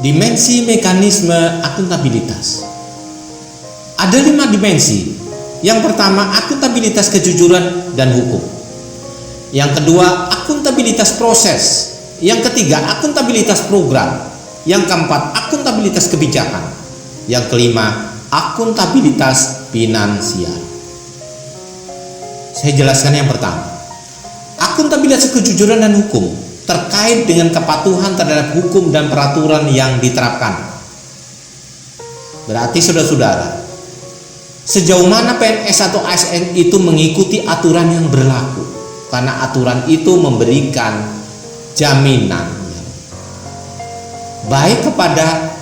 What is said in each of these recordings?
Dimensi mekanisme akuntabilitas. Ada 5 dimensi. Yang pertama, akuntabilitas kejujuran dan hukum. Yang kedua, akuntabilitas proses. Yang ketiga, akuntabilitas program. Yang keempat, akuntabilitas kebijakan. Yang kelima, akuntabilitas finansial. Saya jelaskan yang pertama. Akuntabilitas kejujuran dan hukum terkait dengan kepatuhan terhadap hukum dan peraturan yang diterapkan. Berarti saudara-saudara, sejauh mana PNS atau ASN itu mengikuti aturan yang berlaku, karena aturan itu memberikan jaminan baik kepada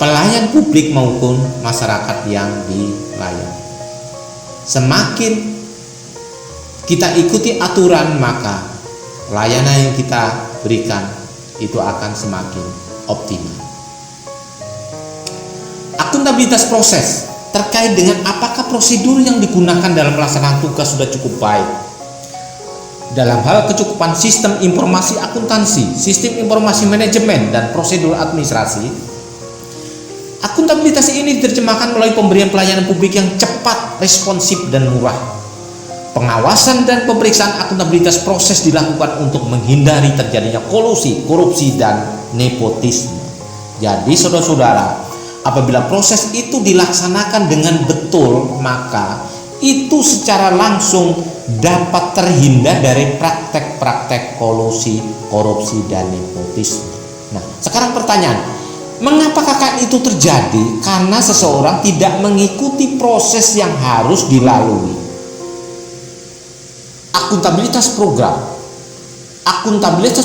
pelayan publik maupun masyarakat yang dilayani. Semakin kita ikuti aturan, maka layanan yang kita berikan itu akan semakin optimal. Akuntabilitas proses terkait dengan apakah prosedur yang digunakan dalam pelaksanaan tugas sudah cukup baik dalam hal kecukupan sistem informasi akuntansi, sistem informasi manajemen, dan prosedur administrasi. Akuntabilitas ini diterjemahkan melalui pemberian pelayanan publik yang cepat, responsif, dan murah. Pengawasan dan pemeriksaan akuntabilitas proses dilakukan untuk menghindari terjadinya kolusi, korupsi, dan nepotisme. Jadi saudara-saudara, apabila proses itu dilaksanakan dengan betul, maka itu secara langsung dapat terhindar dari praktek-praktek kolusi, korupsi, dan nepotisme. Nah, sekarang pertanyaan, mengapa KKN itu terjadi? Karena seseorang tidak mengikuti proses yang harus dilalui. Akuntabilitas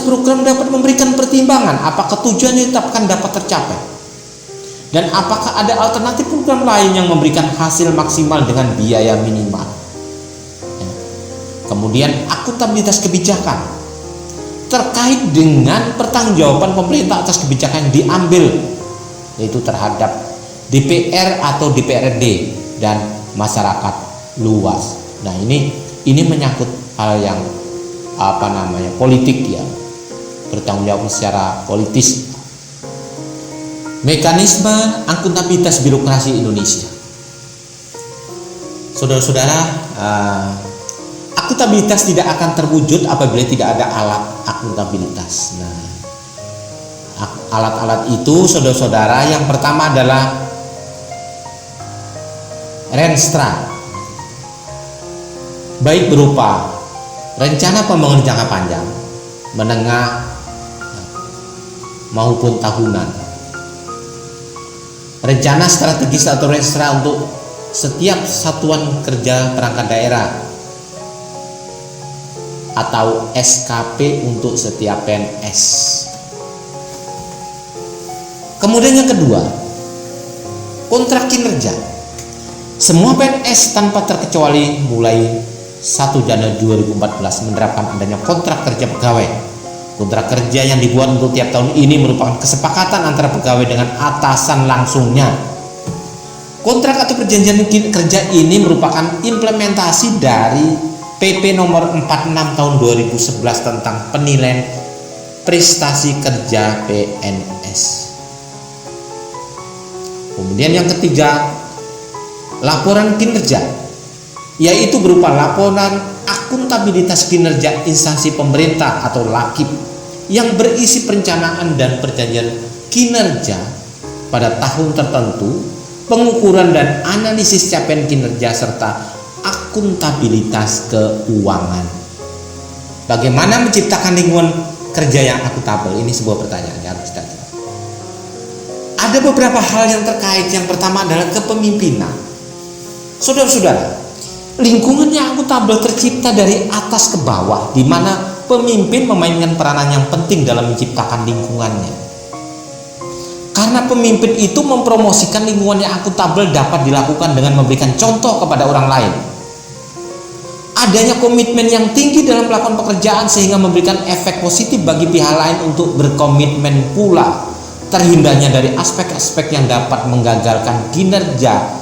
program dapat memberikan pertimbangan apakah tujuan yang ditetapkan dapat tercapai, dan apakah ada alternatif program lain yang memberikan hasil maksimal dengan biaya minimal. Kemudian akuntabilitas kebijakan terkait dengan pertanggungjawaban pemerintah atas kebijakan yang diambil, yaitu terhadap DPR atau DPRD dan masyarakat luas. Nah, ini menyangkut hal yang politik, ya, bertanggung jawab secara politis. Mekanisme akuntabilitas birokrasi Indonesia. Saudara-saudara, akuntabilitas tidak akan terwujud apabila tidak ada alat akuntabilitas. Nah, alat-alat itu saudara-saudara, yang pertama adalah Renstra, baik berupa rencana pembangunan jangka panjang, menengah, maupun tahunan. Rencana strategis atau Renstra untuk setiap satuan kerja perangkat daerah, atau SKP untuk setiap PNS. Kemudian yang kedua, kontrak kinerja. Semua PNS tanpa terkecuali mulai 1 Januari 2014 menerapkan adanya kontrak kerja pegawai. Kontrak kerja yang dibuat untuk tiap tahun ini merupakan kesepakatan antara pegawai dengan atasan langsungnya. Kontrak atau perjanjian kerja ini merupakan implementasi dari PP nomor 46 tahun 2011 tentang penilaian prestasi kerja PNS. Kemudian yang ketiga, laporan kinerja, yaitu berupa laporan akuntabilitas kinerja instansi pemerintah atau LAKIP yang berisi perencanaan dan perjanjian kinerja pada tahun tertentu, pengukuran dan analisis capaian kinerja, serta akuntabilitas keuangan. Bagaimana menciptakan lingkungan kerja yang akuntabel? Ini sebuah pertanyaan yang harus kita jawab. Ada beberapa hal yang terkait. Yang pertama adalah kepemimpinan. Saudara-saudara, lingkungan yang akuntabel tercipta dari atas ke bawah, di mana pemimpin memainkan peranan yang penting dalam menciptakan lingkungannya. Karena pemimpin itu mempromosikan lingkungan yang akuntabel dapat dilakukan dengan memberikan contoh kepada orang lain. Adanya komitmen yang tinggi dalam melakukan pekerjaan sehingga memberikan efek positif bagi pihak lain untuk berkomitmen pula. Terhindarnya dari aspek-aspek yang dapat menggagalkan kinerja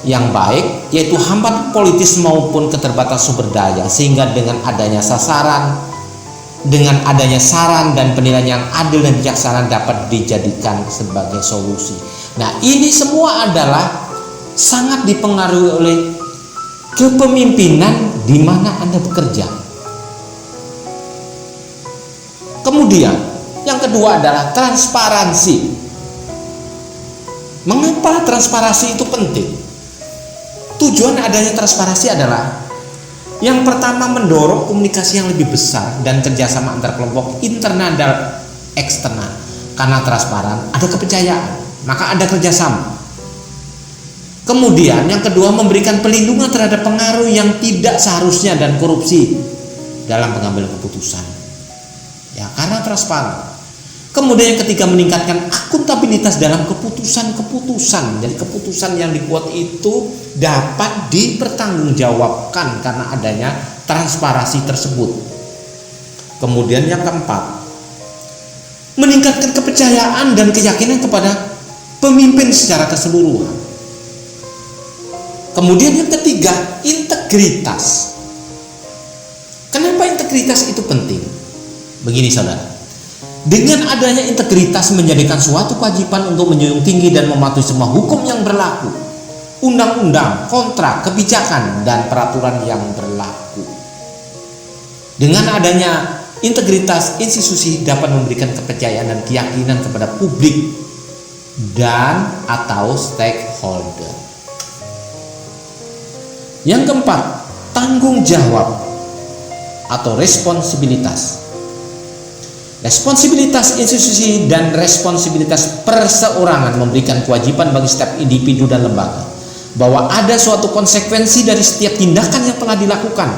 yang baik, yaitu hambatan politis maupun keterbatasan sumber daya, sehingga dengan adanya sasaran dengan adanya saran dan penilaian yang adil dan bijaksana dapat dijadikan sebagai solusi. Nah, ini semua adalah sangat dipengaruhi oleh kepemimpinan di mana Anda bekerja. Kemudian, yang kedua adalah transparansi. Mengapa transparansi itu penting? Tujuan adanya transparansi adalah yang pertama, mendorong komunikasi yang lebih besar dan kerjasama antar kelompok internal dan eksternal. Karena transparan, ada kepercayaan, maka ada kerjasama. Kemudian yang kedua, memberikan perlindungan terhadap pengaruh yang tidak seharusnya dan korupsi dalam pengambilan keputusan. Ya, karena transparan. Kemudian yang ketiga, meningkatkan akuntabilitas dalam keputusan-keputusan. Jadi keputusan yang dibuat itu dapat dipertanggungjawabkan karena adanya transparansi tersebut. Kemudian yang keempat, meningkatkan kepercayaan dan keyakinan kepada pemimpin secara keseluruhan. Kemudian yang ketiga, integritas. Kenapa integritas itu penting? Begini saudara, dengan adanya integritas menjadikan suatu kewajiban untuk menjunjung tinggi dan mematuhi semua hukum yang berlaku, undang-undang, kontrak, kebijakan, dan peraturan yang berlaku. Dengan adanya integritas, institusi dapat memberikan kepercayaan dan keyakinan kepada publik dan atau stakeholder. Yang keempat, tanggung jawab atau responsibilitas. Responsibilitas institusi dan responsibilitas perseorangan memberikan kewajiban bagi setiap individu dan lembaga bahwa ada suatu konsekuensi dari setiap tindakan yang telah dilakukan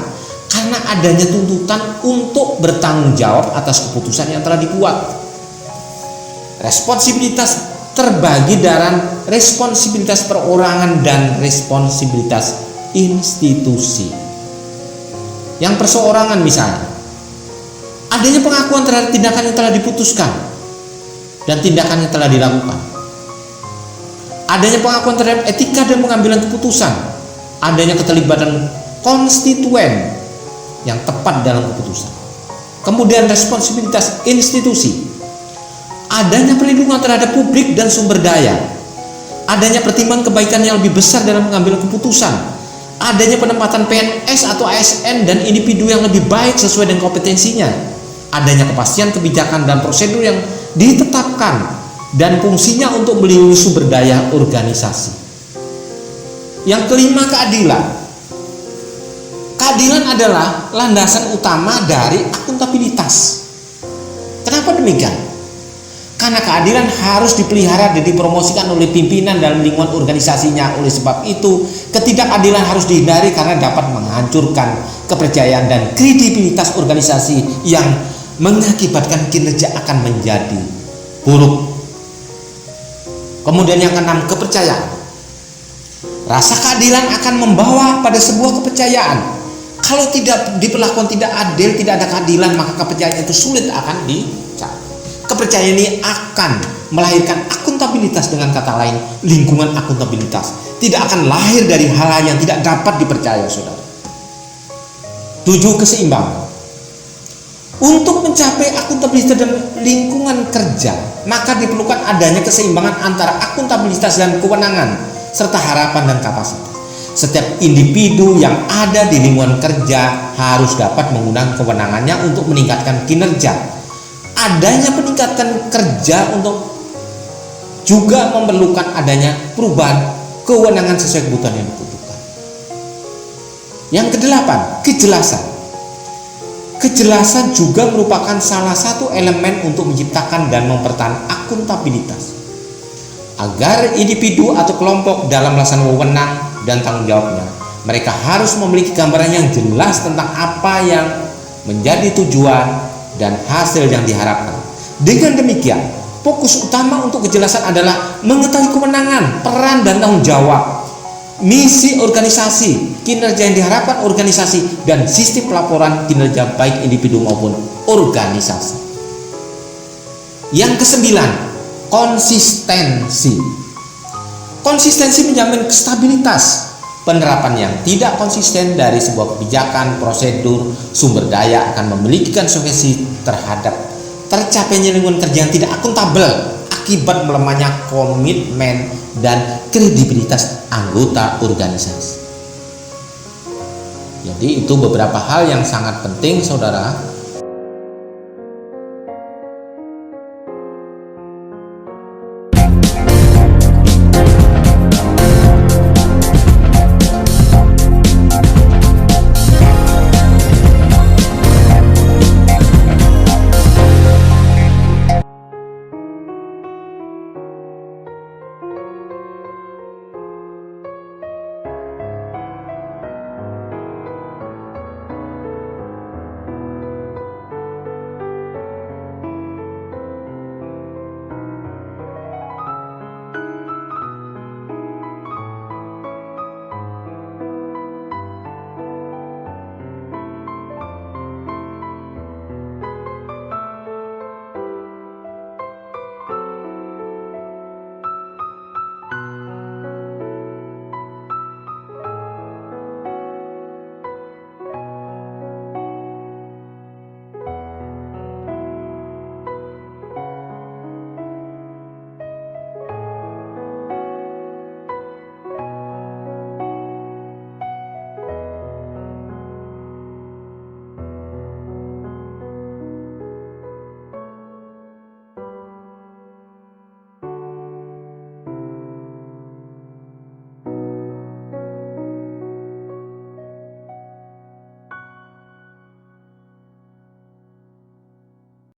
karena adanya tuntutan untuk bertanggung jawab atas keputusan yang telah dibuat. Responsibilitas terbagi dalam responsibilitas perorangan dan responsibilitas institusi. Yang perseorangan misalnya, adanya pengakuan terhadap tindakan yang telah diputuskan dan tindakan yang telah dilakukan. Adanya pengakuan terhadap etika dan pengambilan keputusan. Adanya keterlibatan konstituen yang tepat dalam keputusan. Kemudian responsibilitas institusi. Adanya perlindungan terhadap publik dan sumber daya. Adanya pertimbangan kebaikan yang lebih besar dalam mengambil keputusan. Adanya penempatan PNS atau ASN dan individu yang lebih baik sesuai dengan kompetensinya. Adanya kepastian kebijakan dan prosedur yang ditetapkan dan fungsinya untuk melindungi sumber daya organisasi. Yang kelima, keadilan. Keadilan adalah landasan utama dari akuntabilitas. Kenapa demikian? Karena keadilan harus dipelihara dan dipromosikan oleh pimpinan dalam lingkungan organisasinya. Oleh sebab itu, ketidakadilan harus dihindari karena dapat menghancurkan kepercayaan dan kredibilitas organisasi yang mengakibatkan kinerja akan menjadi buruk. Kemudian yang keenam, kepercayaan. Rasa keadilan akan membawa pada sebuah kepercayaan. Kalau tidak diperlakukan tidak adil, tidak ada keadilan, maka kepercayaan itu sulit akan dicapai. Kepercayaan ini akan melahirkan akuntabilitas, dengan kata lain lingkungan akuntabilitas. Tidak akan lahir dari hal-hal yang tidak dapat dipercaya, saudara. 7, keseimbangan. Untuk mencapai akuntabilitas dan lingkungan kerja, maka diperlukan adanya keseimbangan antara akuntabilitas dan kewenangan, serta harapan dan kapasitas. Setiap individu yang ada di lingkungan kerja harus dapat menggunakan kewenangannya untuk meningkatkan kinerja. Adanya peningkatan kerja untuk juga memerlukan adanya perubahan kewenangan sesuai kebutuhan yang dibutuhkan. Yang kedelapan, kejelasan. Kejelasan juga merupakan salah satu elemen untuk menciptakan dan mempertahankan akuntabilitas. Agar individu atau kelompok dalam melaksanakan wewenang dan tanggung jawabnya, mereka harus memiliki gambaran yang jelas tentang apa yang menjadi tujuan dan hasil yang diharapkan. Dengan demikian, fokus utama untuk kejelasan adalah mengetahui kewenangan, peran dan tanggung jawab, misi organisasi, kinerja yang diharapkan organisasi, dan sistem pelaporan kinerja baik individu maupun organisasi. Yang kesembilan, konsistensi. Konsistensi menjamin stabilitas, Penerapan yang tidak konsisten dari sebuah kebijakan, prosedur, sumber daya akan memiliki konsekuensi terhadap tercapainya lingkungan kerja yang tidak akuntabel akibat melemahnya komitmen dan kredibilitas anggota organisasi. Jadi itu beberapa hal yang sangat penting, saudara,